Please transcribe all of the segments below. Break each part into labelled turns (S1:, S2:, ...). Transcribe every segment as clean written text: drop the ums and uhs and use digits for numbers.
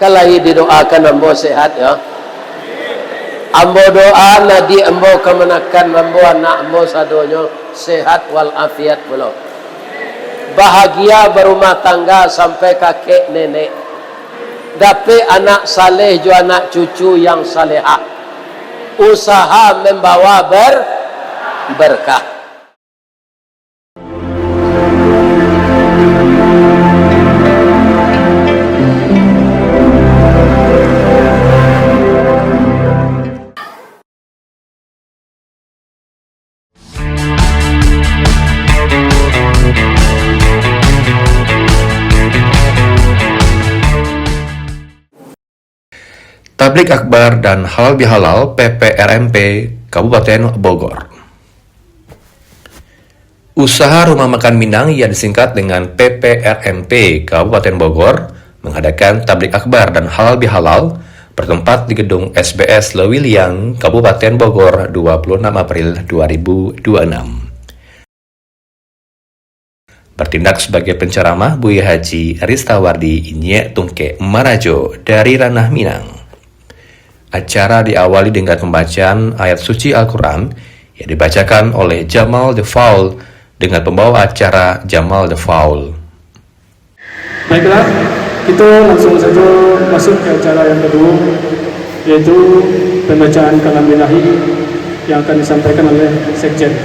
S1: Kalai didoakan ambo sehat ya. Ambo doa nadi ambo kemenakan ambo anak ambo sadonyo sehat walafiat pula. Bahagia berumah tangga sampai kakek nenek. Dapat anak saleh jo anak cucu yang salehah. Usaha membawa berkah.
S2: Tablik Akbar dan Halal Bihalal PPRMP Kabupaten Bogor. Usaha Rumah Makan Minang yang disingkat dengan PPRMP Kabupaten Bogor mengadakan Tablik Akbar dan Halal Bihalal bertempat di gedung SBS Lewiliang, Kabupaten Bogor 26 April 2026. Bertindak sebagai penceramah Buya Haji Ristawardi Inye Tungke Marajo dari Ranah Minang. Acara diawali dengan pembacaan ayat suci Al-Quran yang dibacakan oleh Jamal The Fowl dengan pembawa acara Jamal The Fowl.
S3: Baiklah, kita langsung saja masuk ke acara yang kedua, yaitu pembacaan kalam ilahi yang akan disampaikan oleh Sekjen.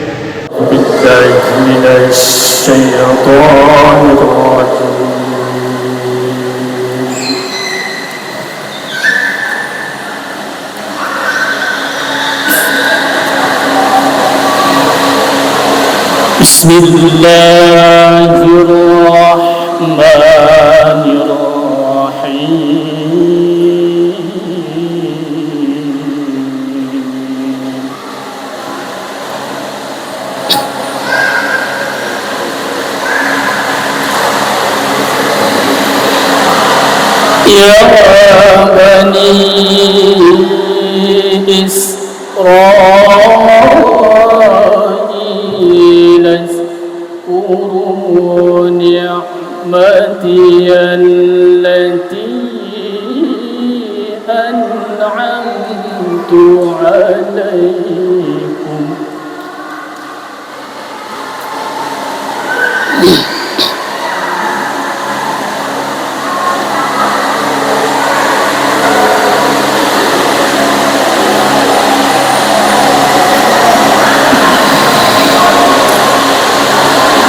S4: Ya Bani Israil اذكروا نعمتي التي أنعمت عليكم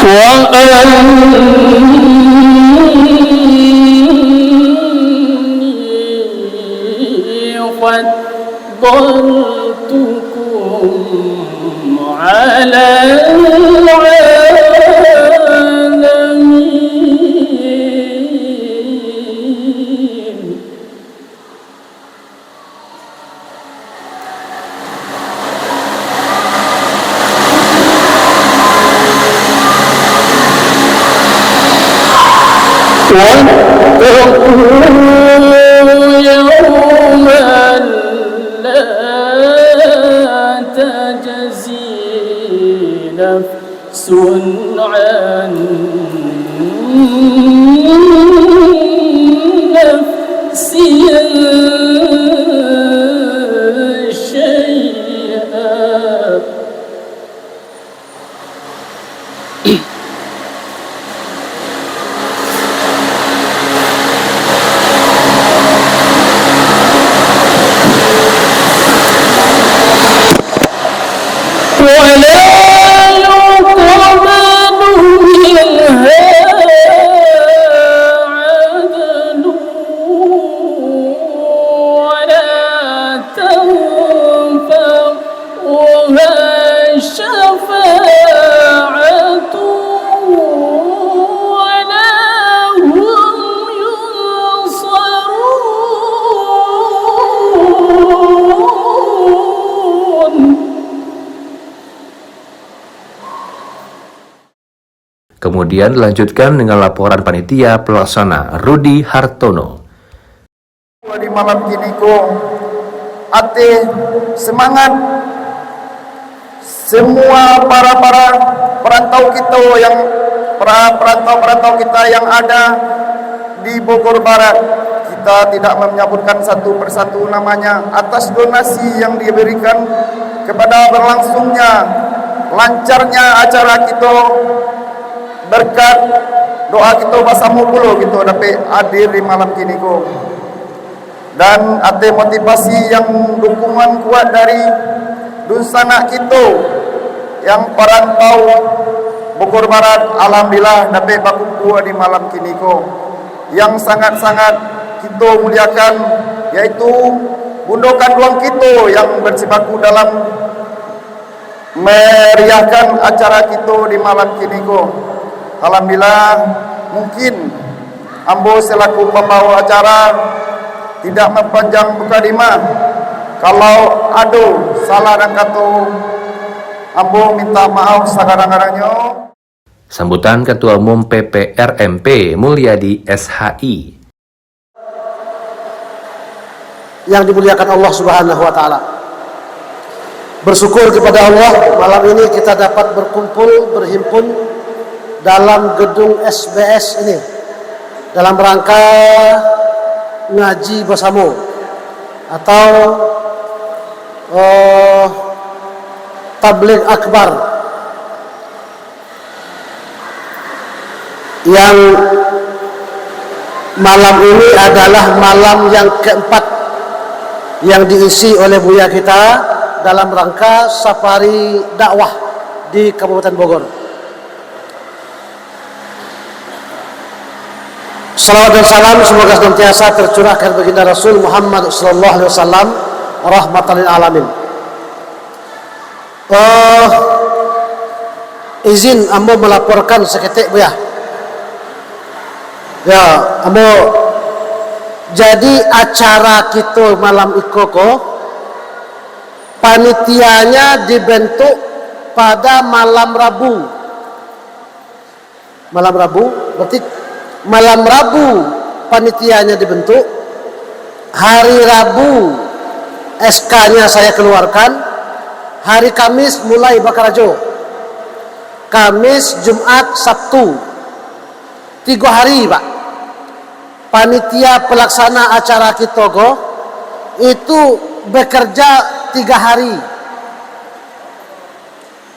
S4: وأني فضلتكم على العالمين. واتقوا يوما لا تجزي نفس عن نفس شيئا ولا يقبل منها عدل ولا تنفعها شفاعة ولا هم ينصرون.
S2: Kemudian dilanjutkan dengan laporan panitia pelaksana Rudi Hartono.
S5: Di malam kini ko ate semangat semua para perantau kita yang perantau kita yang ada di Bogor Barat. Kita kita tidak menyebutkan satu persatu namanya atas donasi yang diberikan kepada berlangsungnya lancarnya acara kita, berkat doa kita bersama pula kita dapat hadir di malam kini ko. Dan ada motivasi yang dukungan kuat dari dunsanak kita yang perantau Bogor Barat, alhamdulillah dapat berkumpul di malam kini ko. Yang sangat-sangat kita muliakan yaitu bundokan ruang kita yang berjibaku dalam meriahkan acara kita di malam kini ko. Alhamdulillah, mungkin ambo selaku pembawa acara tidak mempanjang mukadimah. Kalau ada salah dan kata, ambo minta maaf sekarang-karangnya.
S2: Sambutan Ketua Umum PPRMP Mulyadi SHI.
S6: Yang dimuliakan Allah Subhanahu wa taala. Bersyukur kepada Allah, malam ini kita dapat berkumpul, berhimpun dalam gedung SBS ini dalam rangka ngaji bersama atau tabligh akbar yang malam ini adalah malam yang keempat yang diisi oleh Buya kita dalam rangka safari dakwah di Kabupaten Bogor. Salawat dan salam semoga senantiasa tercurahkan baginda Rasul Muhammad sallallahu alaihi wasallam rahmatan lil alamin. Izin ambo melaporkan seketik Buya. Ya, ambo jadi acara kita malam ikoko panitianya dibentuk pada malam Rabu. Malam Rabu berarti malam Rabu panitianya dibentuk, hari Rabu SK-nya saya keluarkan, hari Kamis mulai bakarajo, Kamis, Jumat, Sabtu, 3 hari Pak. Panitia pelaksana acara kita itu bekerja 3 hari.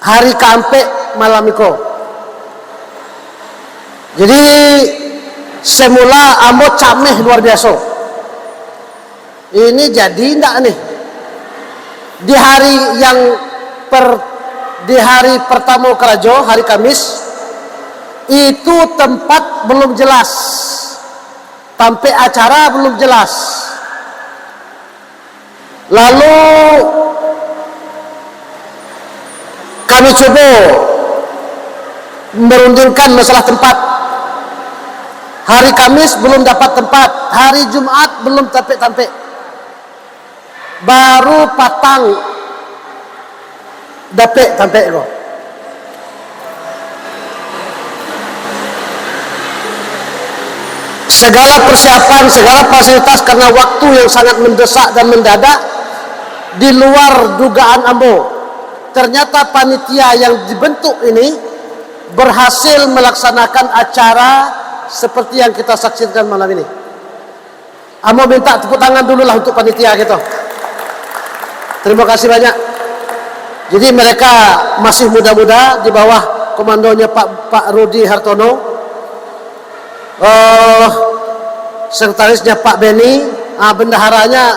S6: Hari keempat malam itu. Jadi semula ambo cameh luar biasa. Ini jadi enggak nih? Di hari pertama kerajo, hari Kamis, itu tempat belum jelas. Sampai acara belum jelas. Lalu kami coba merundingkan masalah tempat. Hari Kamis belum dapat tempat, hari Jumat belum tampik-tampik. Baru patang dapat-tampik kok. Segala persiapan, segala fasilitas karena waktu yang sangat mendesak dan mendadak di luar dugaan ambo. Ternyata panitia yang dibentuk ini berhasil melaksanakan acara seperti yang kita saksikan malam ini. Ambo minta tepuk tangan dulu lah untuk panitia gitu. Terima kasih banyak. Jadi mereka masih muda-muda di bawah komandonya Pak Rudi Hartono. Sekretarisnya Pak Beni, bendaharanya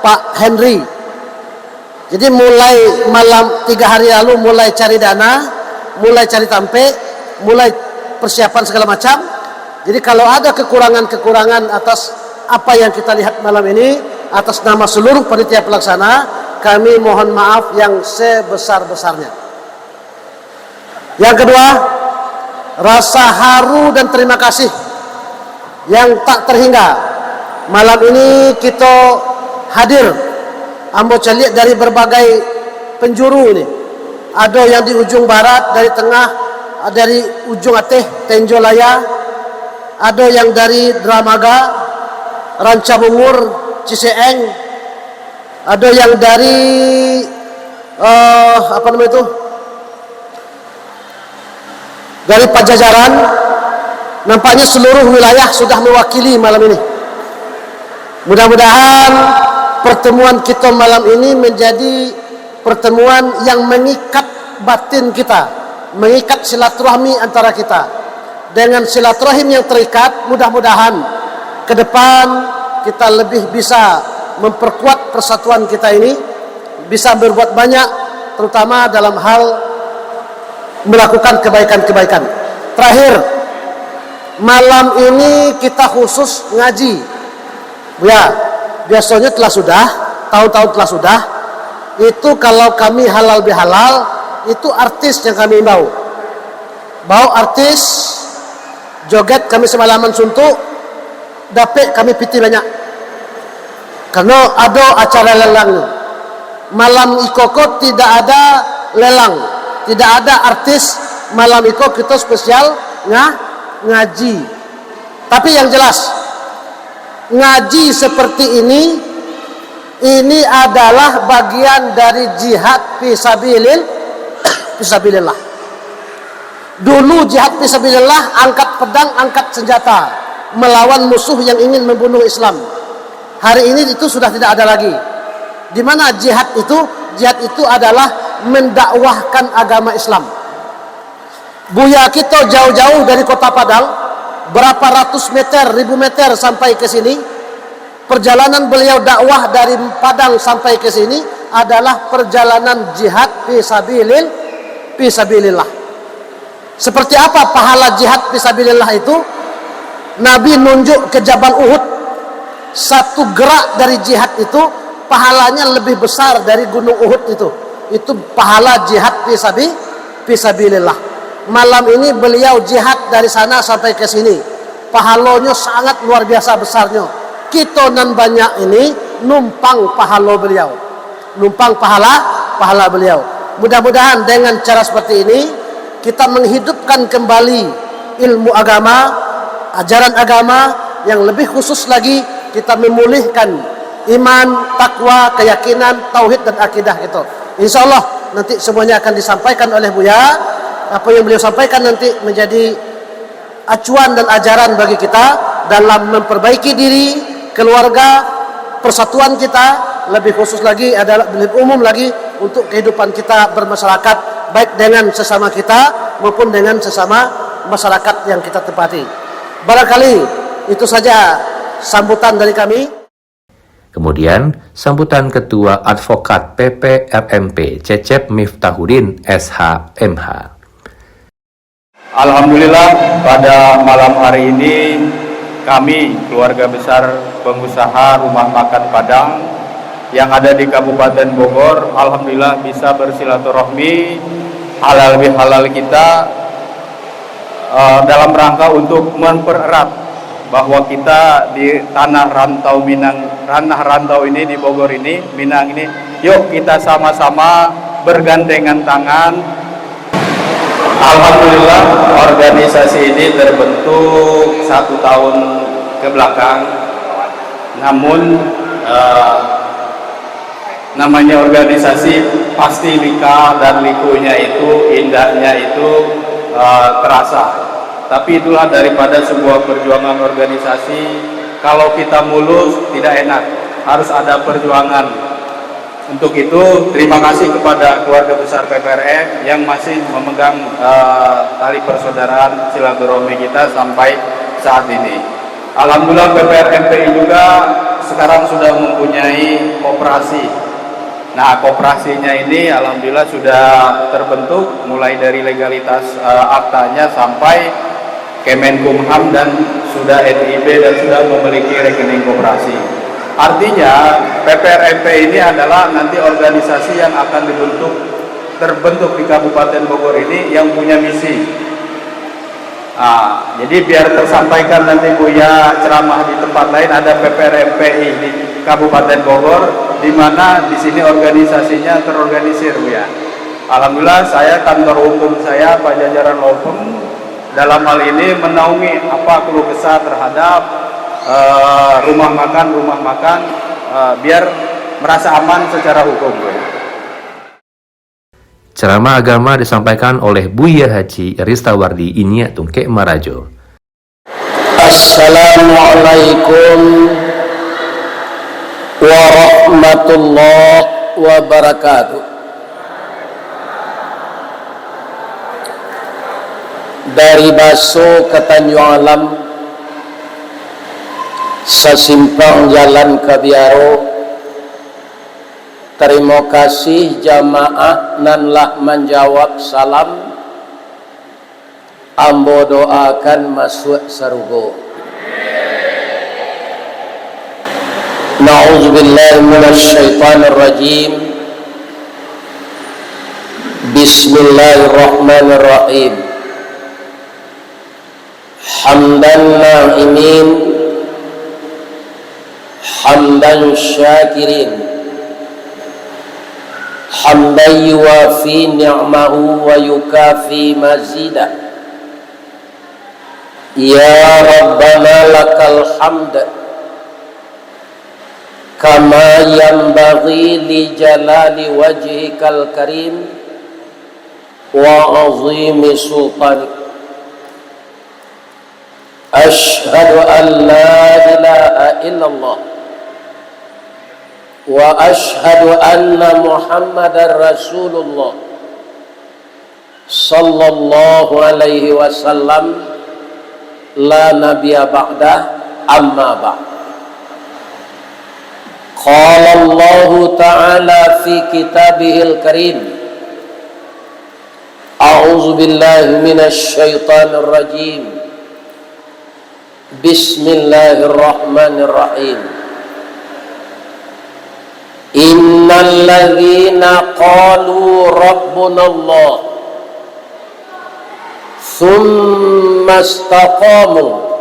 S6: Pak Henry. Jadi mulai malam 3 hari lalu mulai cari dana, mulai cari tampik, mulai persiapan segala macam. Jadi kalau ada kekurangan-kekurangan atas apa yang kita lihat malam ini, atas nama seluruh panitia pelaksana, kami mohon maaf yang sebesar-besarnya. Yang kedua, rasa haru dan terima kasih yang tak terhingga. Malam ini kita hadir, ambo celiak dari berbagai penjuru ini. Ada yang di ujung barat, dari tengah, dari ujung Ateh, Tenjolaya, ada yang dari Dramaga, Rancabungur, Ciseeng, ada yang dari dari Pajajaran. Nampaknya seluruh wilayah sudah mewakili malam ini. Mudah-mudahan pertemuan kita malam ini menjadi pertemuan yang mengikat batin kita, mengikat silaturahmi antara kita. Dengan silaturahim yang terikat, mudah-mudahan ke depan kita lebih bisa memperkuat persatuan kita ini, bisa berbuat banyak, terutama dalam hal melakukan kebaikan-kebaikan. Terakhir, malam ini kita khusus ngaji. Ya, biasanya sudah, tahun-tahun sudah. Itu kalau kami halal bihalal, itu artis yang kami bawa artis, joget kami semalaman suntuk, dapet kami piti banyak. Karena ada acara lelang. Malam ikoko tidak ada lelang, tidak ada artis. Malam iko kita spesial ngaji. Tapi yang jelas, ngaji seperti ini adalah bagian dari jihad fisabilillah. Dulu jihad fisabilillah, angkat pedang, angkat senjata, melawan musuh yang ingin membunuh Islam. Hari ini itu sudah tidak ada lagi. Di mana jihad itu? Jihad itu adalah mendakwahkan agama Islam. Buya kita jauh-jauh dari kota Padang, berapa ratus meter, ribu meter sampai ke sini. Perjalanan beliau dakwah dari Padang sampai ke sini adalah perjalanan jihad fisabilillah. Seperti apa pahala jihad fisabilillah itu? Nabi nunjuk ke Jabal Uhud. Satu gerak dari jihad itu pahalanya lebih besar dari gunung Uhud itu. Itu pahala jihad fisabilillah. Malam ini beliau jihad dari sana sampai ke sini. Pahalanya sangat luar biasa besarnya. Kita nan banyak ini numpang pahala beliau, numpang pahala beliau. Mudah-mudahan dengan cara seperti ini kita menghidupkan kembali ilmu agama, ajaran agama, yang lebih khusus lagi kita memulihkan iman, takwa, keyakinan, tauhid dan akidah itu. Insya Allah nanti semuanya akan disampaikan oleh Buya. Apa yang beliau sampaikan nanti menjadi acuan dan ajaran bagi kita dalam memperbaiki diri, keluarga, persatuan kita, lebih khusus lagi adalah lebih umum lagi untuk kehidupan kita bermasyarakat, baik dengan sesama kita maupun dengan sesama masyarakat yang kita tempati. Barangkali itu saja sambutan dari kami.
S2: Kemudian, sambutan Ketua Advokat PPRMP Cecep Miftahudin SH.MH.
S7: Alhamdulillah, pada malam hari ini kami keluarga besar pengusaha rumah makan Padang yang ada di Kabupaten Bogor, alhamdulillah bisa bersilaturahmi halal bihalal kita dalam rangka untuk mempererat bahwa kita di tanah rantau ini di Bogor ini, Minang ini, yuk kita sama-sama bergandengan tangan. Alhamdulillah organisasi ini terbentuk 1 tahun ke belakang, namun namanya organisasi pasti lika dan likunya itu, indahnya itu terasa. Tapi itulah daripada sebuah perjuangan organisasi. Kalau kita mulus tidak enak, harus ada perjuangan. Untuk itu terima kasih kepada keluarga besar PPRM yang masih memegang tali persaudaraan silaturahmi kita sampai saat ini. Alhamdulillah PPRMPI juga sekarang sudah mempunyai koperasi. Nah, koperasinya ini alhamdulillah sudah terbentuk mulai dari legalitas aktanya sampai Kemenkumham dan sudah NIB dan sudah memiliki rekening koperasi. Artinya PPRMP ini adalah nanti organisasi yang akan terbentuk di Kabupaten Bogor ini yang punya misi. Jadi biar tersampaikan nanti Buya ceramah di tempat lain, ada PPRMPI di Kabupaten Bogor, di mana di sini organisasinya terorganisir, Buya. Alhamdulillah saya kantor hukum saya Pak Jajaran Lopem dalam hal ini menaungi apa keluh kesah terhadap rumah makan biar merasa aman secara hukum.
S2: Ceramah agama disampaikan oleh Buya Haji Ristawardi Inya Tungke Marajo.
S1: Assalamualaikum warahmatullahi wabarakatuh. Dari Baso ke Tanjung Alam, sesimpang jalan ke Biaro. Terima kasih jamaah nanlah menjawab salam. Ambo doakan masuk surga. Na'udzubillahi minasyaitonir rajim. Bismillahirrahmanirrahim. Hamdan na'imin, hamdan syakirin, hamdan yuwafi ni'mahu wa yukafi mazidah. Ya Rabbana lakal hamd kama yanbaghi li jalali wajhikal karim wa azimi sultanik. Ashhadu an la ilaha illallah wa ashhadu anna Muhammadar Rasulullah sallallahu alaihi wasallam la nabiyya ba'dah amma ba'd. Qala Allah ta'ala fi kitabihil karim. A'udzu billahi minasy syaithanir rajim. Bismillahirrahmanirrahim. Innal ladzina qalu rabbuna Allah thumma istaqamu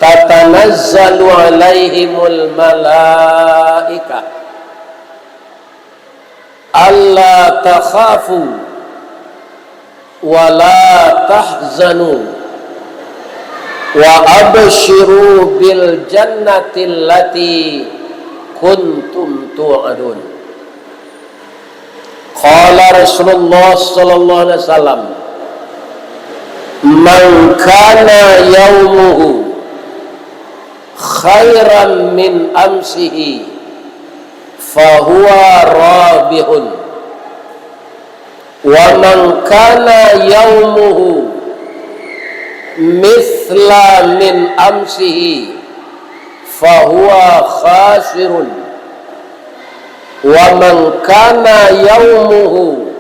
S1: tatanazzalu alaihimul malaika alla takhafu wa la tahzanu wa abshiru bil jannati allati kuntum tu'adun. Qala Rasulullah sallallahu alaihi wasallam, man kana yaumuhu khairan min amsihi fahuwa rabihun, wa man kana yaumuhu mithla min amsihi fahuwa khasirun, wa man kana yaumuhu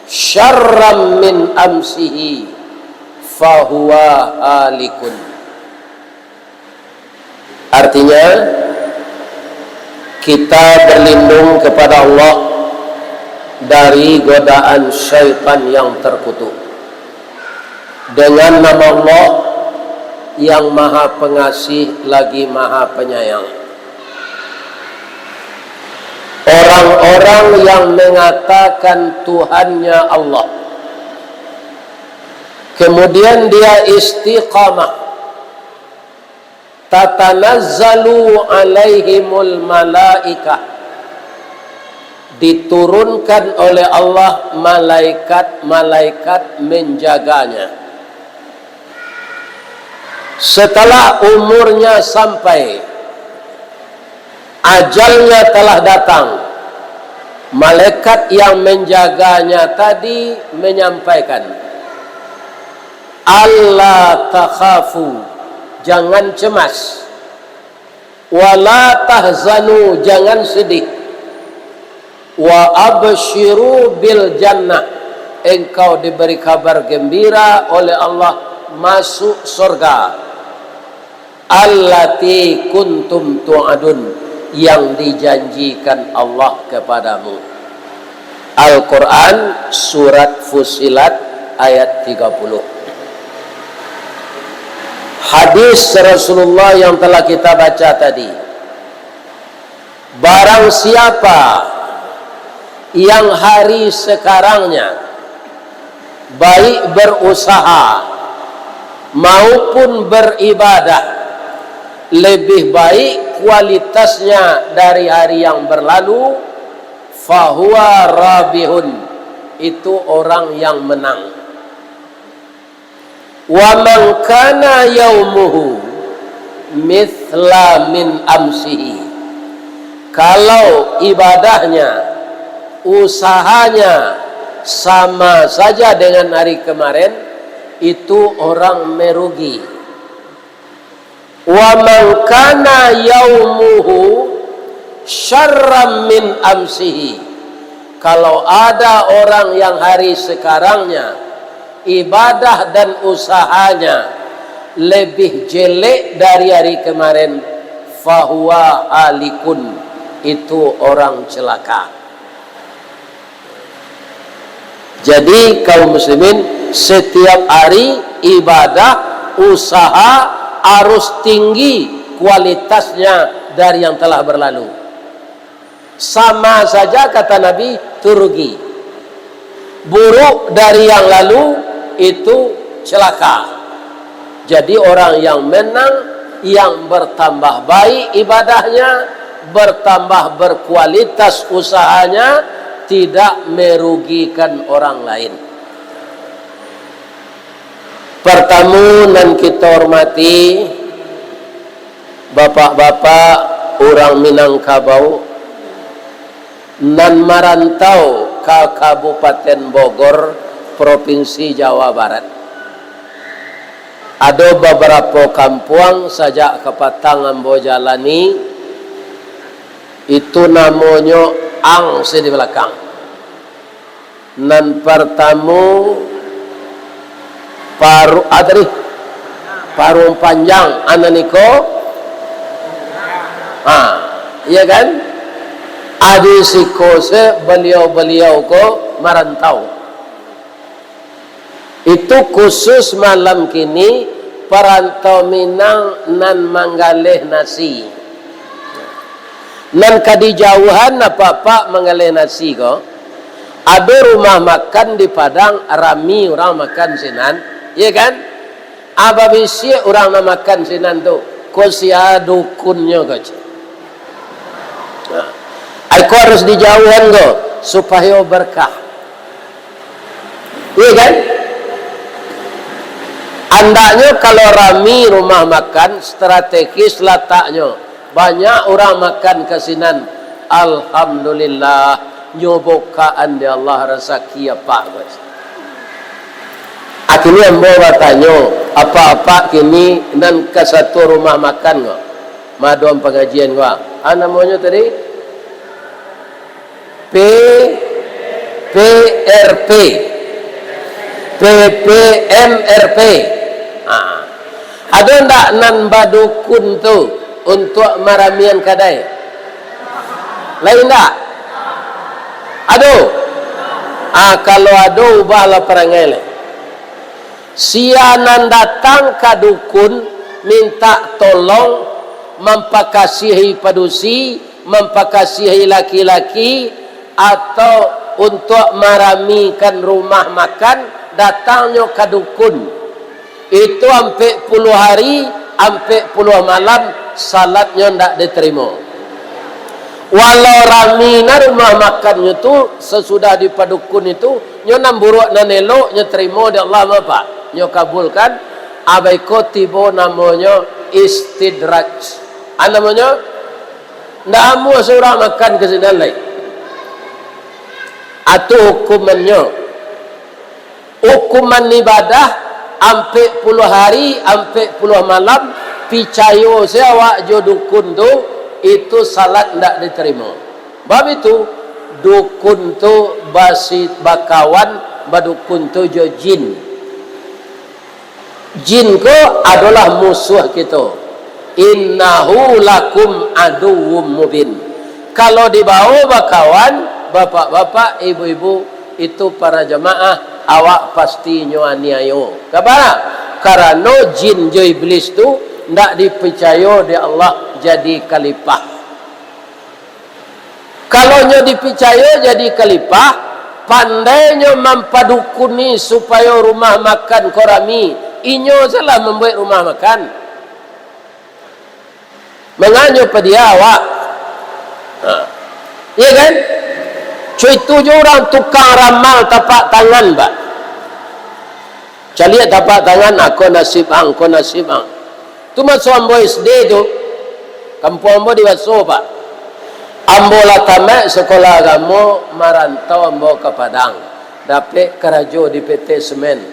S1: syarran min amsihi fahuwa halikun. Artinya kita berlindung kepada Allah dari godaan syaitan yang terkutuk dengan nama Allah yang maha pengasih lagi maha penyayang. Orang-orang yang mengatakan Tuhannya Allah, kemudian dia istiqamah, tatanazzalu alaihimul malaikah, diturunkan oleh Allah malaikat-malaikat menjaganya. Setelah umurnya sampai, ajalnya telah datang, malaikat yang menjaganya tadi menyampaikan, Allah takhafu, jangan cemas, wala tahzanu, jangan sedih, wa abshiru bil jannah, engkau diberi kabar gembira oleh Allah masuk surga, allati kuntum tu'adun, yang dijanjikan Allah kepadamu. Al-Quran surat Fussilat ayat 30. Hadis Rasulullah yang telah kita baca tadi, barang siapa yang hari sekarangnya baik berusaha maupun beribadah lebih baik kualitasnya dari hari yang berlalu, fahuwa rabihun, itu orang yang menang. Wa man kana yaumuhu mithla min amsihi, Kalau ibadahnya, usahanya sama saja dengan hari kemarin, itu orang merugi. Wa man kana yaumuhu syarram min amsihi. Kalau ada orang yang hari sekarangnya ibadah dan usahanya lebih jelek dari hari kemarin, fahuwa halikun, itu orang celaka. Jadi kaum muslimin, setiap hari ibadah, usaha harus tinggi kualitasnya dari yang telah berlalu. Sama saja kata Nabi, turugi. Buruk dari yang lalu itu celaka. Jadi orang yang menang, yang bertambah baik ibadahnya, bertambah berkualitas usahanya, tidak merugikan orang lain. Pertama nan kita hormati bapak-bapak orang Minangkabau nan merantau ke Kabupaten Bogor, Provinsi Jawa Barat. Ada beberapa kampung sajak kepatang ambo jalani, itu namanya ang di belakang. Nan pertama Parung Panjang Ananiko, iya kan? Adi sikose beliau-beliau ko merantau. Itu khusus malam kini perantau Minang nan manggaleh nasi. Nan kadi jauhan apa-apa manggaleh nasi ko. Ada rumah makan di Padang, rami orang makan sinan, iya kan? Ababisi orang nak makan sinan tu, ko sia dukunnya ko. Aku harus dijauhan ko supaya berkah. Iya kan? Andaknya kalau rami rumah makan strategis letaknya, banyak orang makan kesinan. Alhamdulillah, nyobokaan di Allah rezeki apa guys. Akhirnya ambo bertanya, apa-apa kini dan ke satu rumah makan kok. Madom pengajian gua. Namanya tadi PPRP. PPMRP. Ada ndak nan badukun tu untuk maramian kadai? Lain tak? Aduh. Kalau ada ubahlah perangai. Sianan datang ke dukun minta tolong mempakasihi padusi, mempakasihi laki-laki, atau untuk maramikan rumah makan, datangnya ke dukun. Itu sampai 10 hari, sampai 10 malam, salatnya tidak diterima. Walau ramina rumah makannya tu sesudah di padukun itu nyo namburuk nanelo nyo terima di Allah apa nyo kabulkan, abaiko tibo namanya istidraj. Namanya ndak amu seorang makan ke sini lain. Atau hukuman ibadah sampai 10 hari, sampai 10 malam, picayo sewa jodukun tu itu salat tidak diterima. Bab itu dukun tu basit bakawan, badukun tu jo jin. Jin ko adalah musuh kita. Innahu lakum aduwwum mubin. Kalau dibawa bakawan, bapak-bapak, ibu-ibu, itu para jamaah, awak pasti aniayo. Kenapa? Karena jin jo iblis tu tidak dipercaya di Allah jadi khalifah. Kalau nyo dipercaya jadi khalifah, pandainya mempadukuni supaya rumah makan korami, inyo salah membuat rumah makan. Menganyo pedia awak. Iya kan? Cuy tujuh orang tukang ramal tapak tangan, Pak. Caliat tapak tangan, aku nasib ang, aku nasib ang. Tu masuk ambo SD tu, kampung ambo di Waso, Pak. Ambo lah tamat sekolah agama, marantau ambo ke Padang. Dapat kerajo di PT Semen.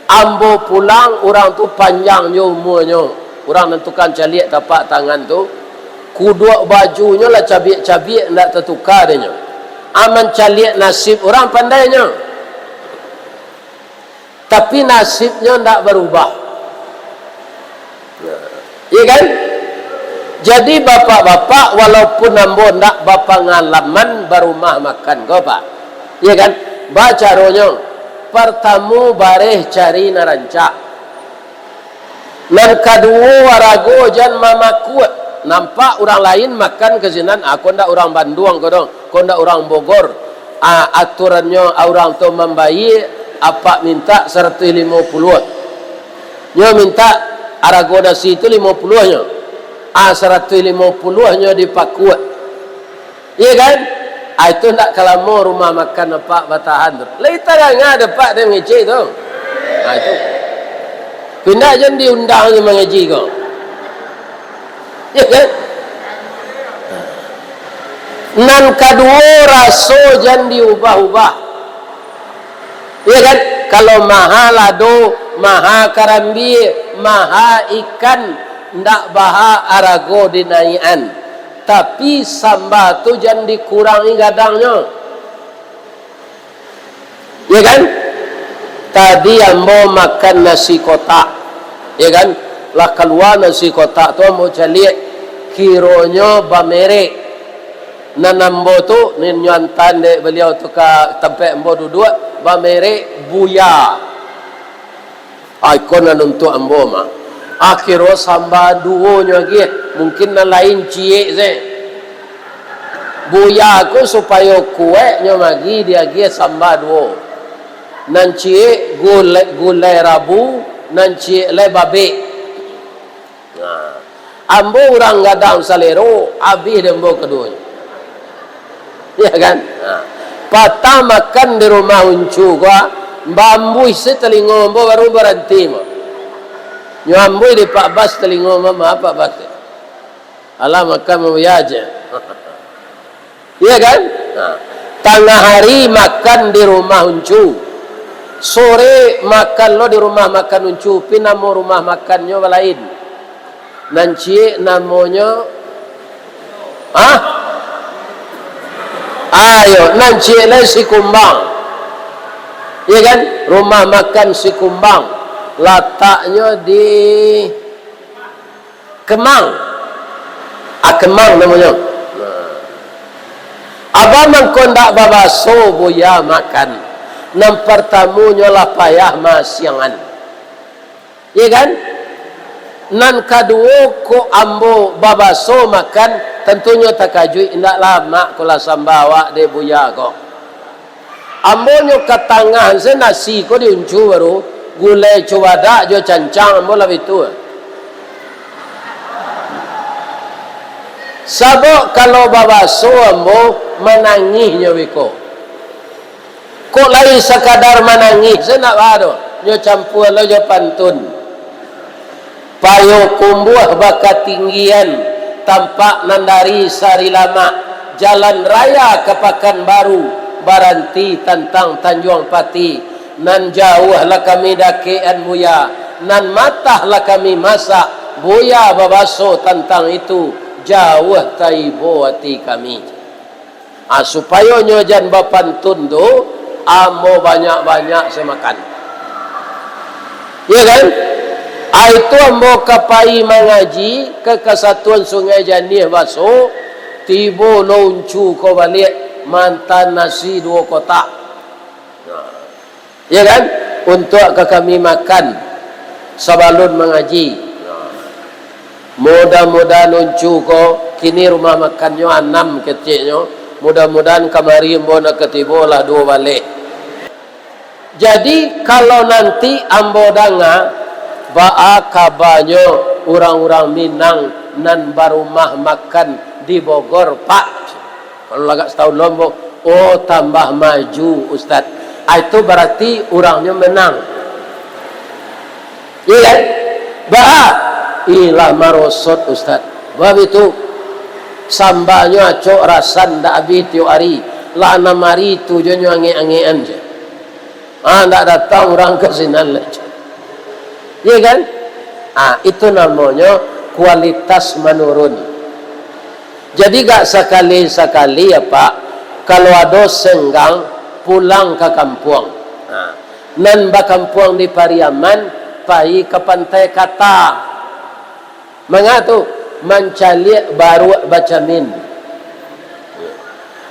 S1: Ambo pulang, orang tu panjangnya umurnya. Orang nentukan caliak tapak tangan tu. Kuduk bajunya lah cabiak-cabiak, tak tertukar dia. Aman caliak nasib orang pandainya. Tapi nasibnya tak berubah. Ya kan? Jadi bapak-bapak walaupun ambo ndak berpengalaman berumah makan kau pak, ya kan? Baca ronyo, pertama bareh cari narancak, nan kedua warago jan mama kuat, nampak orang lain makan kezinan, aku ndak orang Bandung kau dong, kau ndak orang Bogor, aturannya orang tu membayi apa minta 150, nyo minta arago nasi itu 50 nyo. 150 nya dipakuat. Iya kan? Itu nak kalamo rumah makan apa batahan tu. Leita ngah dapat dia mengaji tu. Itu. Pindah jan diundang dia mengaji kau. Iya kan? Nan kedua raso jan diubah-ubah. Iya kan? Kalau maha lado, maha karambi, maha ikan, ndak baha arago dinaian, tapi sambal tu jangan dikurangi gadangnya, ya kan? Tadi ambo makan nasi kotak, ya kan? Lah keluar nasi kotak tu ambo caliak kironya bamere, nan ambo tu nyuantan dek beliau tu ke tempat ambo duduk bamere buya, ikon nan untuk ambo mah. Akhirnya sambal duonya lagi mungkin na lain cie ze buya aku supaya kueknya lagi dia lagi sambal duo nan cie gulai rabu nan cie le babe. Nah, ambo orang gadang salero habis dembo keduanya, ya kan? Nah, patah makan di rumah uncu gua bambu setelingo ambo baru berhenti mah. Nyambui di Pak Bas telingo mama apa Bas? Alah makan mau aja. Iya kan? Nah, tengah hari makan di rumah uncu. Sore makan lo di rumah makan uncu. Pinamo rumah makannya lain. Nanci namanya ayo nanci le si kumbang. Iya kan? Rumah makan si kumbang. Letaknya di Kemang. Kemang namanya. Abang mengkondak babaso buya makan. Nam pertamunya lah payah masyangan. Ya kan? Nan kedua ko ambo babaso makan tentunya takajui indak lama kula sambawa de buya ko. Ambo nyo katangan se nasi ko diuncu baru gulai cuada jo cancang ambo lebih tua. Sabok kalau babaso ambo menangihnya wiko. Kok lain sekadar menangih, saya nak bado. Nyo campur lo jo pantun. Payo kumbuh bakat tinggian, tampak nandari sari lama. Jalan raya ke Pekanbaru, Baranti tentang Tanjung Pati. Nan jauh lah kami dakean buya, nan matah lah kami masak buya babaso tentang itu jauh taibo hati kami. Supaya nyo jan bapantun tu ambo banyak-banyak semakan, ya kan? Itu ambo kapai mengaji ke Kesatuan Sungai Janih Baso tibo loncu ko balik mantan nasi 2 kotak. Ya kan? Untuk ke kami makan sebelum mengaji. Mudah-mudahan uncu ko kini rumah makannya 6 kecilnya. Mudah-mudahan kamari ambo nak ketibo lah 2 balik. Jadi kalau nanti ambo danga baa kabarnya orang-orang Minang nan barumah makan di Bogor Pak. Kalau agak setahun lombok, oh tambah maju Ustaz. Itu berarti orangnya menang. Iya kan? Bah, ilah marosot Ustaz. Bab itu sambalnya acok rasan dak habis tiap hari. Lah 6 hari tujuannya ange-angean je. Ndak datang orang ke sinan lah. Ya kan? Itu namanya kualitas menurun. Jadi gak sekali-sekali ya Pak, kalau ada senggang pulang ke kampung. Nan ba kampung di Pariaman, pai ke pantai Kata. Mengatu mencari baru bacamin.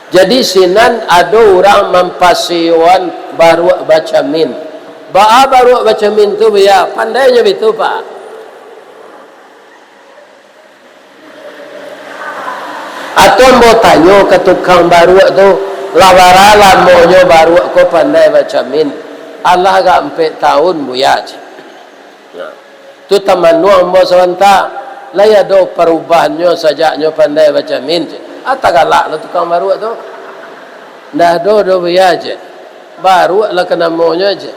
S1: Jadi sinan ada orang mempasiwan baru bacamin. Baru bacamin tu ya pandainya betul Pak. Atau mau tanya ke tukang baru tu, lawara maunya baru aku pandai bacamin. Allah agak 4 tahun buya. Tu teman nuang mau sebentar. Lah ya do perubahannya sajaknya pandai bacamin. Ata galak lah tukang baru tu. Dah do buya je. Baru lah kena maunya je.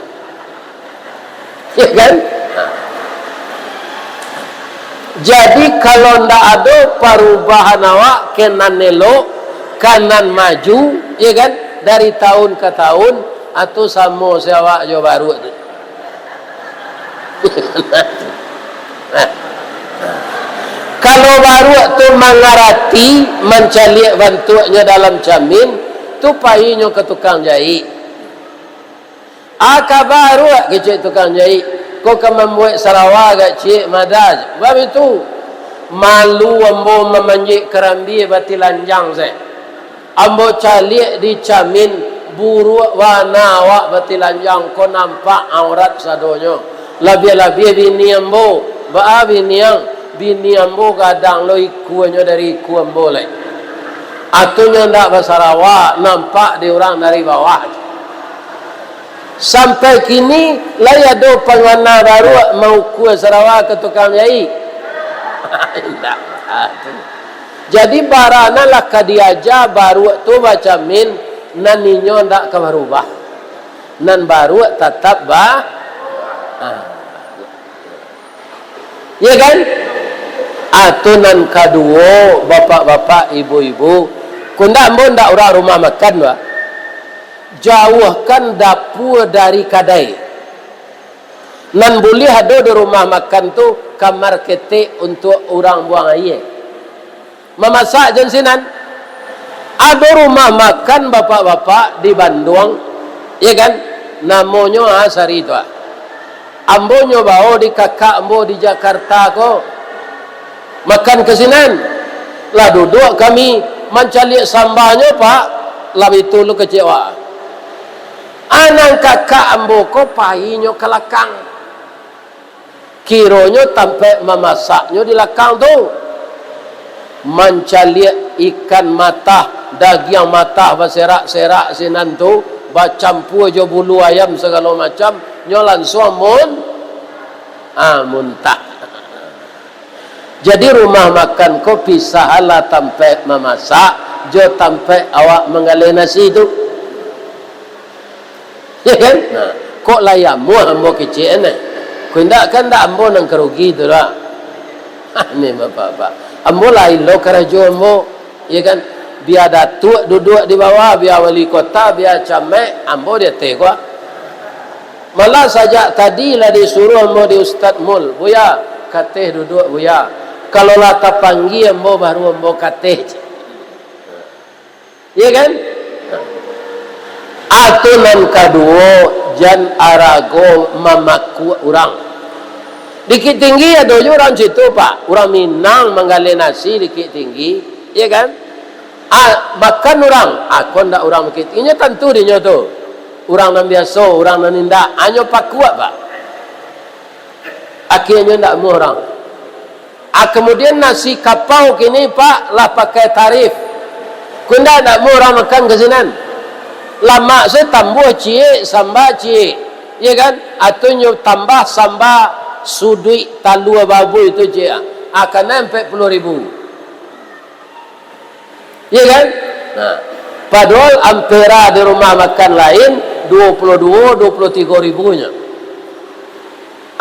S1: Ya kan? Jadi kalau ndak ada perubahan awak kanan elok, kanan maju, ya kan? Dari tahun ke tahun atau sama siawak jo baru tu. Kalau baru tu mengarati mencari bantuannya dalam jamin, tu pahinya ke tukang jahit. Aka baru ke tukang jahit. Kau kan membuat Sarawak gak cik madaj. Sebab itu malu ambo memanjik kerambi bati lanjang saya. Ambo calik di camin buruk warna awak bati lanjang. Kau nampak aurat sadonyo. Lebih-lebih bini ambo. Ba'a bini ambo kadang lo ikuannya dari iku ambo lagi. Atunya ndak Sarawak nampak di orang dari bawah. Sampai kini lah ada pengguna baru mau kuah Sarawak ke tukang jahit. Jadi barana lah kadiaja baru tu macam min naninyo ndak ke berubah. Nan baru tetap ya kan? Atau nan kedua bapak-bapak ibu-ibu kundak mbon ndak orang rumah makan ba. Jauhkan dapur dari kadai. Nan boleh ada di rumah makan tu kamar ketik untuk orang buang air. Memasak jensinan. Ada rumah makan bapak-bapak di Bandung, ya kan? Namanya Asari tu. Ambonyo bawa di kakak ambo di Jakarta ko. Makan kesinan. Lah duduk kami mencari sambalnya Pak. Lebih tulu kecewa. Anak kakak ambo ko pahinyo ke lakang. Kironyo sampai memasaknya di lakang tu. Mencari ikan matah, daging matah berserak-serak sinan tu, bercampur jo bulu ayam segala macam, nyolan suamun muntah. Jadi rumah makan ko pisahalah sampai memasak, jo sampai awak mengalih nasi tu. Ya kan? Nah, kok layamu ambo kecil ni? Kundak kan dak ambo nang kerugi tu lah. Ni bapak-bapak. Ambo lain lo kerajo ambo, ya kan? Biar datuk duduk di bawah, biar wali kota, biar camek, ambo dia tegak. Malah saja tadi lah disuruh ambo di Ustaz Mul, buya, kateh duduk buya. Kalau lah tak panggil ambo baru ambo kateh. Ya kan? Atunan kedua jan arago mamaku orang. Dikit tinggi ada orang situ Pak. Orang Minang menggali nasi dikit tinggi, ya kan? Makan orang. Aku ndak orang dikit tingginya tentu dia tu. Orang yang biasa, orang yang nindak. Hanya Pak kuat Pak. Akhirnya ndak mau orang. Kemudian nasi kapau kini Pak lah pakai tarif. Kunda ndak mau orang makan ke sinan. Lama saya tambah cie, sambal cie, ya kan? Atau nyo tambah sambal sudui talua babu itu cie, akan sampai 10.000. Ya kan? Nah, padahal ampera di rumah makan lain 23.000 nya.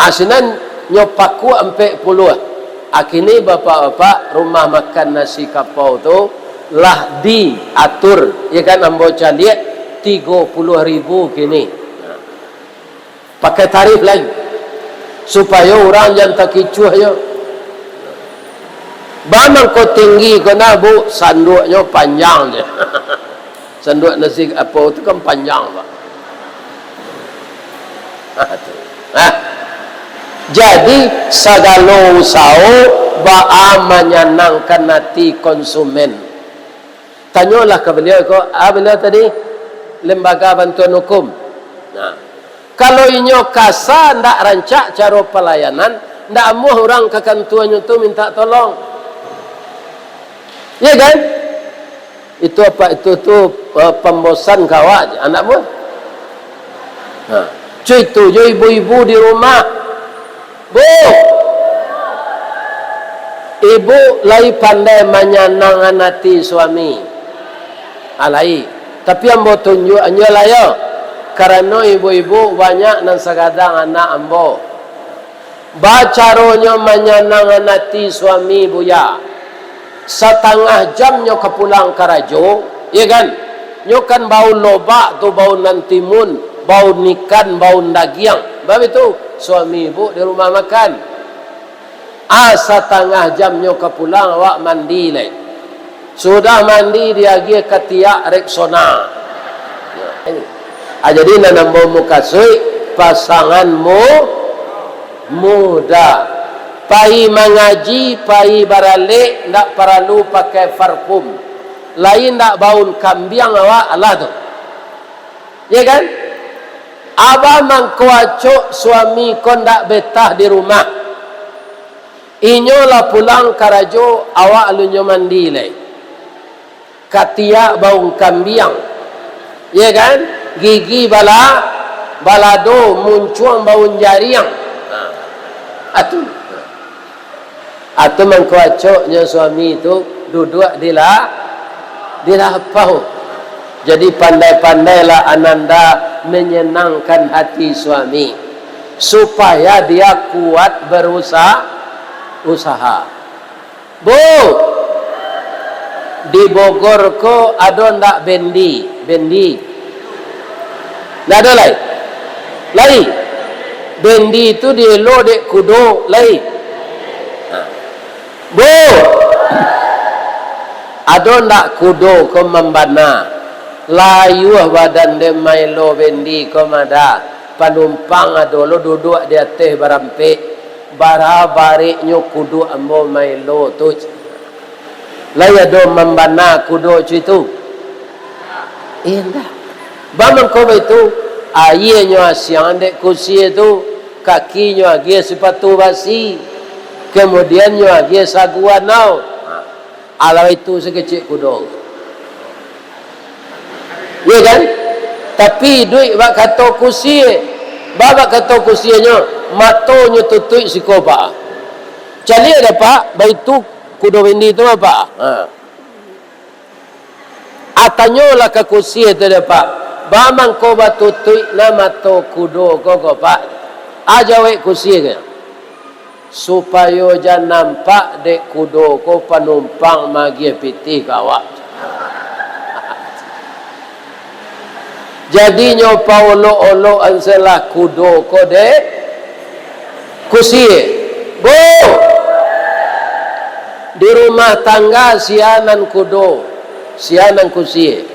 S1: Asinan nyo paku sampai 10. Akini bapak-bapak rumah makan nasi kapau tu lah diatur, ya kan, ambo lihat 30.000 kini. Pakai tarif lagi supaya orang yang tak kicuh je. Bamang kau tinggi kena bu, sanduknya panjang je. Sanduk nasi kapau tu kan panjang pak. Jadi segala usaha ba'a menyenangkan hati konsumen. Tanyalah ke beliau kau, beliau tadi lembaga bantuan hukum. Nah, kalau inyo kasar ndak rancak cara pelayanan, ndak amuh orang ke kantuannya tu minta tolong. Ya kan? Itu apa itu tu pembosan kawat anak buah. Nah, cuy tu ibu-ibu di rumah. Bu, ibu lai pandai menyenangkan hati suami. Alai, tapi ambo tunjuk anjala yo. Karena ibu-ibu banyak nan sagadang anak ambo. Bacaronyo menyenangkan hati suami buya. Setengah jam nyo kepulang karajo, ya kan? Nyo kan bau lobak tu bau nantimun, bau ikan, bau daging. Bab itu suami ibu di rumah makan. Setengah jam nyo kepulang awak mandi lagi. Sudah mandi dia pergi ke tiak Rexona. Jadi nanambo mukasui pasanganmu muda. Pai mengaji, pai baralik, ndak perlu pakai parfum. Lain ndak baun kambiang awak Allah tu. Ya kan? Abah mangkuacuk suami kon ndak betah di rumah. Inyo lah pulang karajo awak lunyo mandi lagi. Katia baun kambiang. Ya kan? Gigi balado muncuang baun jariang. Atau mengkuacuknya suami itu duduk di lapau. Jadi pandai-pandailah ananda menyenangkan hati suami supaya dia kuat berusaha. Bu, di Bogor ko ada ndak bendi? Ndak ada lai. Bendi itu di lo dek kudo lai. Bu, ada ndak kudo ko membana? Layuh badan de mailo bendi ko mada. Penumpang ada lo duduk di atas barampik. Bara-bariknya kudo ambo mailo tu. Laya do membana kudo itu. Indah. Bamang ko itu ayahnya asyang dek kursi itu, kakinya agi sepatu basi. Kemudian dia saguan now. Alau itu sekecil kudo. Ya kan? Tapi duit bak kata kursi, babak kata kursinya, matonya tutup sikopa. Cari ada pak, baik tu kudo bendi tu apa? Atanyolah ke kursi itu ada pak. Bamang ko batutup nama to kudo ko pak. Aja wek kursi ke. Supaya jangan nampak dek kudo ko penumpang magi piti kawak. Jadi nyopa olo-olo anselah kudo ko dek kursi. Bu, di rumah tangga sianan kudo, sianan kursi.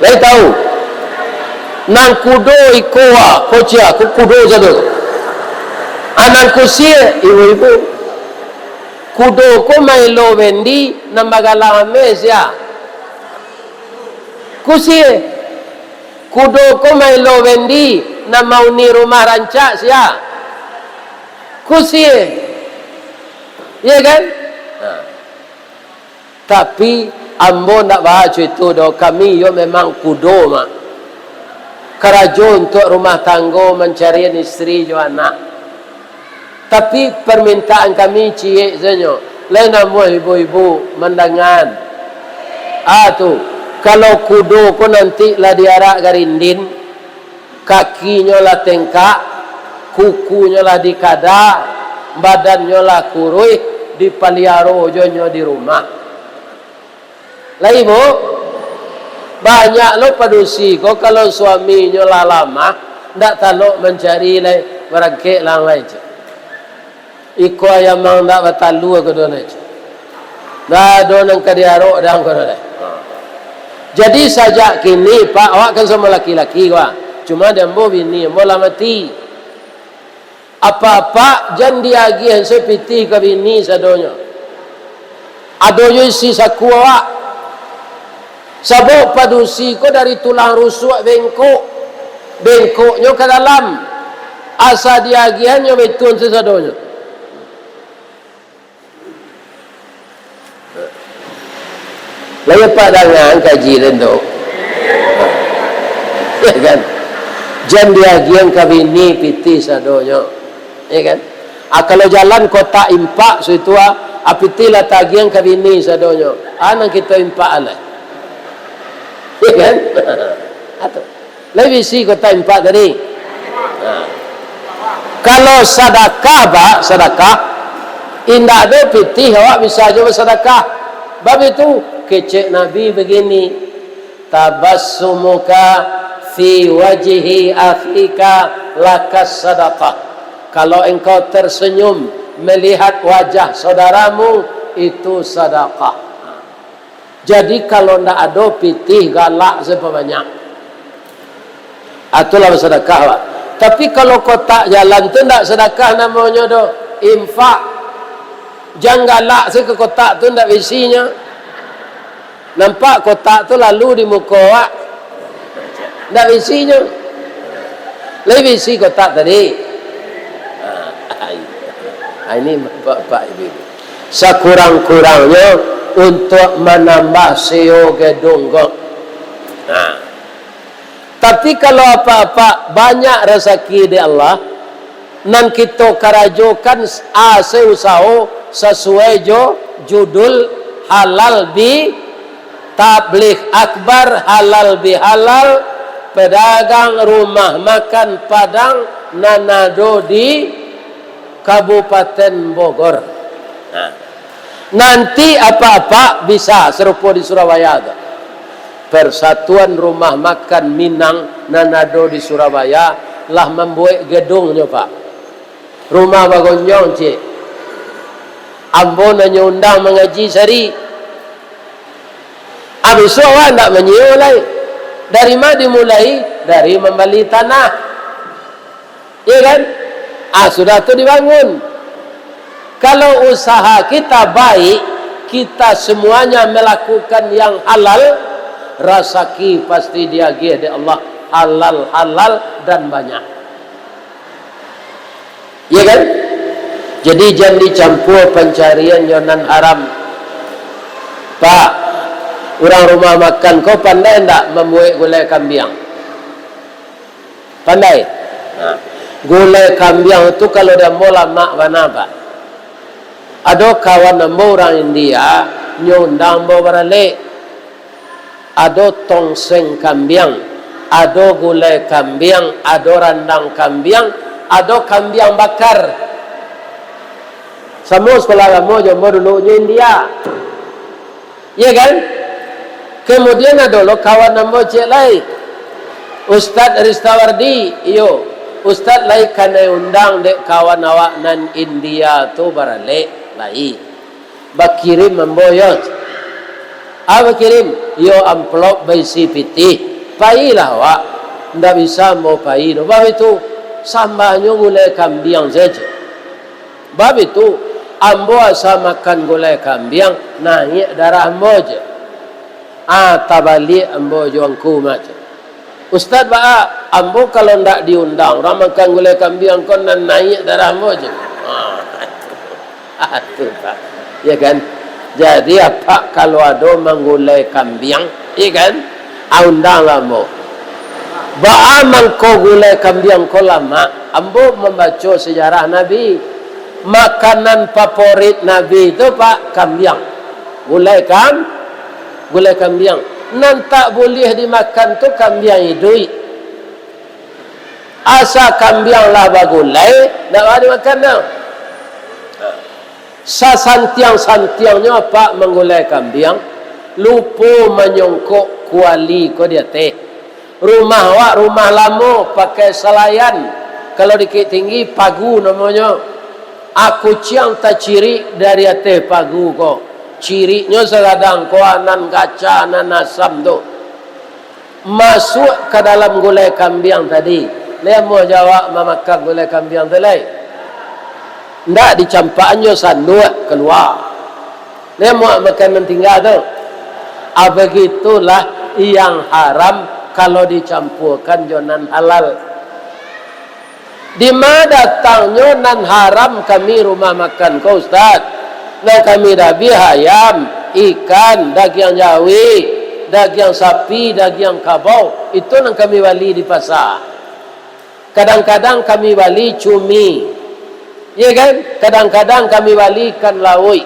S1: Lai tahu? Nang kudo ikoa, kocia, kudo jado. Anak kursi ibu-ibu. Kudo ko mailo bendi nambagala mesia. Kursi. Kudo ko mailo bendi na mauni rumah rancak sia. Kursi. Ya kan? Tapi ambo nak baca itu do kami yo memang kudo mak. Kerajo untuk rumah tangga mencari istri jo anak. Tapi permintaan kami cie zenyo. Lain amu ibu-ibu mendangan. Tu kalau kudo ko nanti lah diarak garindin, kakinya lah tengkak, kukunya lah dikada, badannya lah kurui, dipaliaro jonyo di rumah. Lah ibu, banyak lo padusi ko kalau suaminya lah lama, ndak talok mencari lai merangkek lang lai je. Iko ayam mang ndak batalu ko do lai je. Dah do nang kadiaro dang ko lai. Jadi sajak kini pak awak kan sama laki-laki wa. Cuma dembo bini mo lah mati. Apa-apa jan diagi han sepiti ka bini sadonyo. Adoyo si saku awak. Sabuk padusi ko dari tulang rusuk bengkoknya ke dalam. Asa diagiannya betun sesadonyo. Lagi padangan kaji rendo. Ya kan? Jan diagian kabini piti sadonyo. Ya kan? Kalau jalan kota impak situ apiti lah tagian kabini sadonyo. Anang kita impak alai. Ya kan? Atau lebih si kota impak tadi. Kalau sedekah pak, sedekah indah ada piti awak bisa aja bersedekah. Bab itu kecek Nabi begini, tabassumuka fi wajhi akhika lakas sadaqah. Kalau engkau tersenyum melihat wajah saudaramu, itu sedekah. Jadi kalau ndak ada pitih galak sebanyak, itulah sedekah pak. Tapi kalau kotak jalan tu ndak sedekah namanya do infak. Jangan galak ke kotak tu ndak isinya. Nampak kotak tu lalu di muka awak. Ndak isinya. Lebih isi kotak tadi. Ini bapak ibu. Sekurang-kurangnya untuk menambah seo gedung kok. Tapi kalau apa-apa banyak rezeki di Allah, nan kita karajokan ase usaha sesuai jo judul halal bi tabligh akbar, halal bi halal, pedagang rumah makan Padang nanado di Kabupaten Bogor. Nanti apa-apa bisa serupa di Surabaya tu. Persatuan Rumah Makan Minang nanado di Surabaya lah membuat gedungnya pak. Rumah bagonyong cik. Ambo nanya undang mengaji sari. Habis tu awak tak menyulai. Dari mana dimulai? Dari membeli tanah. Ya kan? Sudah tu dibangun. Kalau usaha kita baik, kita semuanya melakukan yang halal, rasaki pasti diagih dari Allah halal dan banyak. Ya kan? Jadi jangan dicampur pencarian yonan haram. Pak, orang rumah makan kau pandai tak membuat gulai kambing? Pandai? Gulai kambing itu kalau dah mula mak mana pak? Ada kawan nambo orang India nyundang bawa balik. Ada tongseng kambing, ada gulai kambing, ada randang kambing, ada kambing bakar. Semua sekolah kamu jombo dulunya India. Ya kan? Kemudian ada lo kawan nama cik lain. Ustaz Ristawardi, iyo. Ustaz lain kena undang dek kawan awak nan India tu barale lain. Bakirim memboyot. Apa kirim? Yo amplop berisi piti. Pailah awak. Ndak bisa mau pai. Bab itu sambahnya gulai kambing saja. Bab itu ambo asa makan gulai kambing naik darah ambo je. Tabalik ambo juangku macam. Ustaz ba ambo kalau ndak diundang orang makan gulai kambing kon naik darah ambo je. Itu pak. Ya kan? Jadi apa kalau ada menggulai kambing, iya kan? Undang lah mo. Ba'a mangko gulai kambing ko lama. Ambo membaca sejarah Nabi. Makanan favorit Nabi itu pak kambing. Gulai kambing. Nan tak boleh dimakan tu kambing hidui. asa kambiang lah bagulai nak ada makan dah. Sasantiang-santiangnya apa menggulai kambiang lupa menyongkok kuali ko dia teh. Rumah awak rumah lama pakai selayan, kalau dikit tinggi pagu namanya. Aku ciang tak ciri dari atas pagu ko. Cirinya seladang ko anan kaca anan asam tu. Masuk ke dalam gulai kambiang tadi. Dia mau jawab memakan gulai kambiang tu lain. Ndak dicampaknya sanduk keluar. Dia mau makan mentinggal tu. Begitulah yang haram kalau dicampurkan jonan halal. Di mana datangnya nan haram kami rumah makan kau Ustaz? Nah kami dabi ayam, ikan, daging jawi, daging sapi, daging kabau. Itu yang kami beli di pasar. Kadang-kadang kami beli cumi. Ya kan? Kadang-kadang kami beli ikan laut.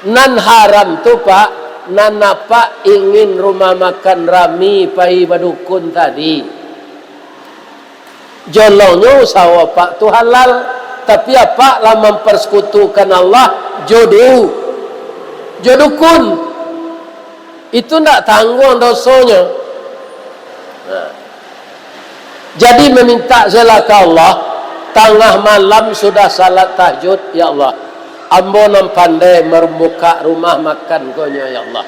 S1: Nan haram tu Pak, nan apa ingin rumah makan rami pai badukun tadi. Jolongnya usaha Pak tu halal, tapi apa lah mempersekutukan Allah jodukun itu nak tanggung dosanya. Jadi meminta zelaka Allah tengah malam sudah salat tahajud, ya Allah ambo nam pandai merbuka rumah makan konya, ya Allah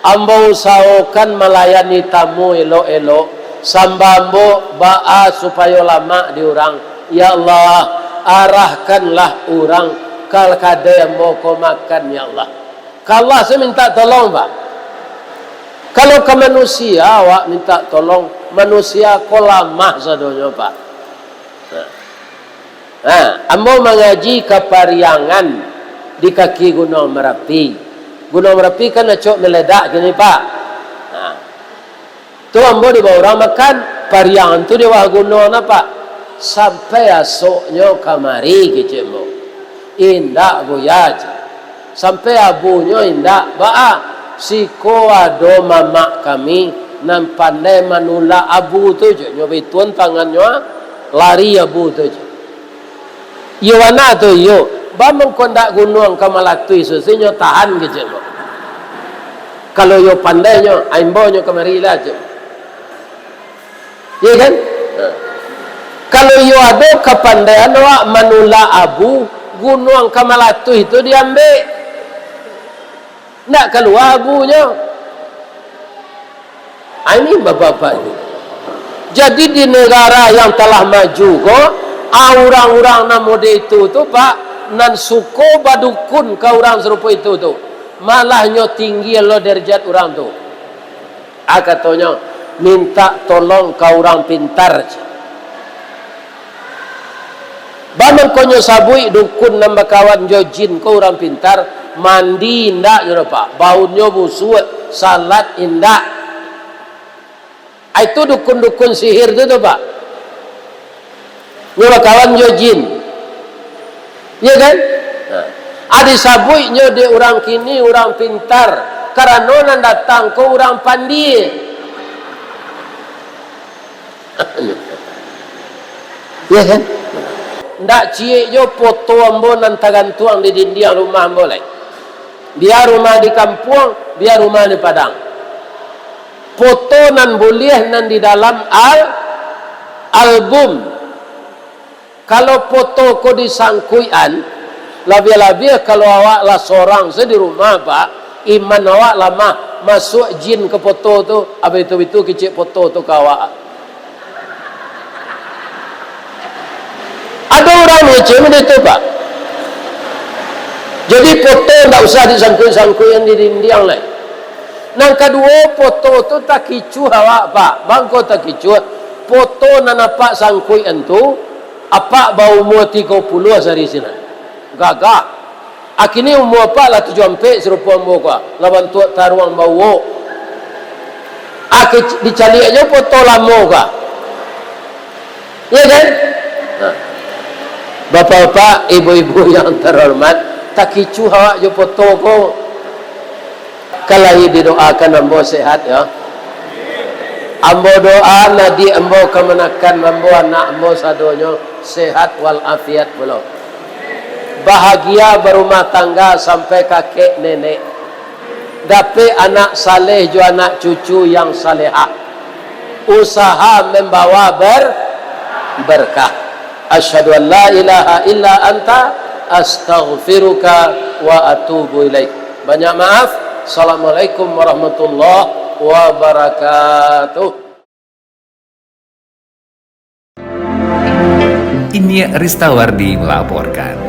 S1: ambo usahakan melayani tamu elok-elok sambambo ba'a supaya lama diurang, ya Allah arahkanlah urang kal kada yang mau kau makan, ya Allah. Kalau saya minta tolong Pak, kalau ke manusia awak minta tolong manusia kau lama sadonya Pak. Ambo mengaji ke Pariangan di kaki Gunung Merapi. Gunung Merapi kan acok meledak gini Pak. Tu ambo di bawah orang makan Pariangan tu di bawah gunung apa? Sampai asoknya kamari kecembo. Indah buyaj. Sampai abunya indah ba'a. Siko ado mamak kami nan pandai manula abu tu je. Nyobi tuan tangannya lari abu tu je. Iwana tu yo. Ba mengkondak gunung kamalatui susinya tahan kecembo. Kalau yo pandainya aimbonyo kamari lah je. Ya kan? Kalau you ada kepandaian awak manula abu gunung Kamalatu itu diambil, nak keluar abunya. Ini bapak-bapak ini. Jadi di negara yang telah maju kok orang-orang namode itu tu Pak nan suko badukun ke orang serupa itu tu malahnya tinggi lo derajat orang tu. Katanya minta tolong ke orang pintar. Bangun konyo sabui dukun nambah kawan jojin ke orang pintar mandi indak je Pak, baunya busuk, salat indak. Itu dukun-dukun sihir tu Pak. Nyoba kawan jojin, ya kan? Adi sabui nyo de orang kini orang pintar karena nan datang ke orang pandai. Ya kan? Ndak cie jo foto ambo nan tagantuang di dinding rumah ambo lai. Biar rumah di kampung, biar rumah di Padang. Foto nan boleh nan di dalam album. Kalau foto ko disangkuian, lebih-lebih kalau awak lah seorang di rumah Pak, iman awak lama masuk jin ke foto tu, habis itu kecil foto tu ke awak. Ada orang macam itu Pak. Jadi foto tak usah disangkut-sangkut yang di dinding lain. Yang kedua foto tu tak kicu awak Pak. Bangko tak kicu. Foto nan apa sangkut itu apa bau umur 30 sehari sini. Gagak. Akhirnya umur apa lah 7 sampai serupa umur kau. Lawan tu taruang bau. Dicari aja foto lama kau. Ya kan? Bapak-bapak, ibu-ibu yang terhormat, tak kicu awak jo foto ko. Kalau didoakan ambo sehat ya. Ambo doa nadi ambo kemenakan ambo anak ambo sadonyo sehat walafiat pula. Bahagia berumah tangga sampai kakek nenek. Dapat anak saleh jo anak cucu yang salehah. Usaha membawa berkah. Asyhadu an la ilaha illa anta astaghfiruka wa atubu ilaik. Banyak maaf. Assalamualaikum warahmatullahi wabarakatuh.
S2: Inyek Ristawardi melaporkan.